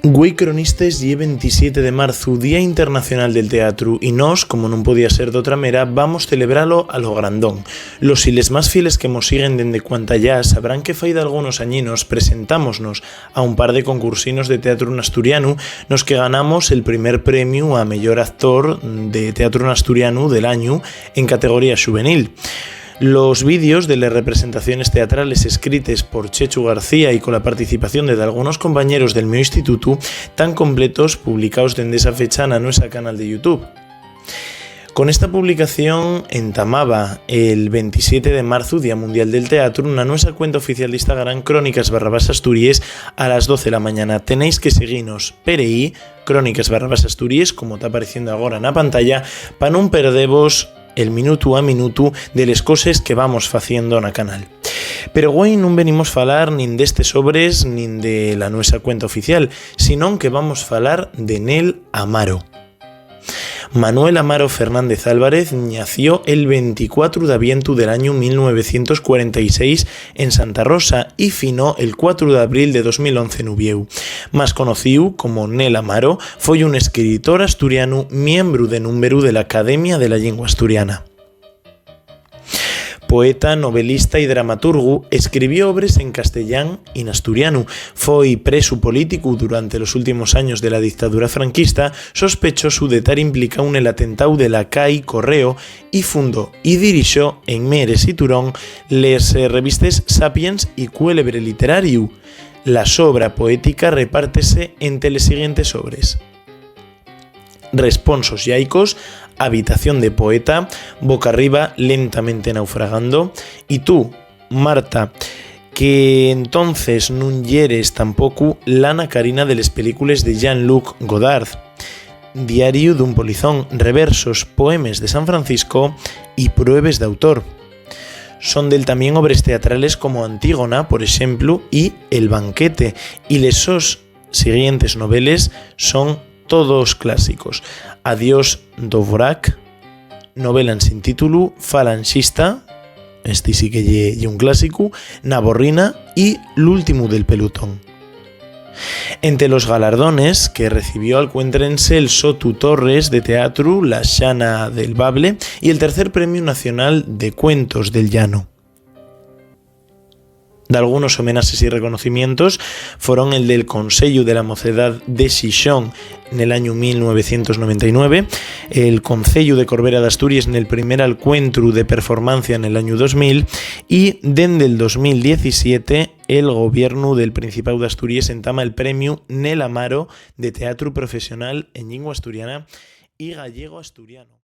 Güei cronistes ye 27 de marzu, Día Internacional del Teatru, y nos, como non podía ser d'otra mera, vamos celebralo a lo grandón. Los y les más fieles que mos siguen dende cuanta ya sabrán que fai d'algunos añinos presentámonos a un par de concursinos de teatro asturianu, nos que ganamos el primer premio a mellor actor de teatro asturianu del año en categoría juvenil. Los vídeos de las representaciones teatrales escritas por Chechu García y con la participación de algunos compañeros del meu instituto tan completos publicados desde esa fecha en nuestro canal de YouTube. Con esta publicación entamaba el 27 de marzo, Día Mundial del Teatro, una nuestra cuenta oficial de Instagram, Crónicas_Asturias, a las 12 de la mañana. Tenéis que seguirnos PRI, Crónicas_Asturias, como está apareciendo ahora en la pantalla, para no perderos el minuto a minuto de las cosas que vamos haciendo en el canal. Pero hoy no venimos a falar ni de este sobres ni de la nuestra cuenta oficial, sino que vamos a falar de Nel Amaro. Manuel Amaro Fernández Álvarez nació el 24 de avientu del año 1946 en Santa Rosa y finó el 4 de abril de 2011 en Uvieu. Más conocido como Nel Amaro, fue un escritor asturiano, miembro de número de la Academia de la Lengua Asturiana. Poeta, novelista y dramaturgo, escribió obras en castellán y en asturiano. Fue preso político durante los últimos años de la dictadura franquista, sospechoso de estar implicado en el atentado de la CAI Correo y fundó y dirigió en Mieres y Turón les revistas Sapiens y Cuélebre Literario. La obra poética repártese entre las siguientes obras: Responsos yaicos, Habitación de poeta, Boca arriba, Lentamente naufragando, y tú, Marta, que entonces nun yeres tampoco Lana Carina de las películas de Jean-Luc Godard, Diario d'un polizón, Reversos, Poemes de San Francisco y Pruebes de autor. Son del también obras teatrales como Antígona, por ejemplo, y El banquete, y les siguientes noveles son todos clásicos: Adiós Dvorak, novela sin título, Falanxista, este sí que ye un clásico, Naborrina y L'último del pelotón. Entre los galardones que recibió alcuéntrense el Sotu Torres de teatro, la Xana del Bable y el tercer Premio Nacional de Cuentos del Llano. De algunos homenajes y reconocimientos fueron el del Consello de la Mocedad de Xixón en el año 1999, el Concello de Corbera de Asturias en el primer alcuentro de performancia en el año 2000 y desde el 2017 el gobierno del Principado de Asturias entama el premio Nel Amaro de teatro profesional en lengua asturiana y gallego asturiano.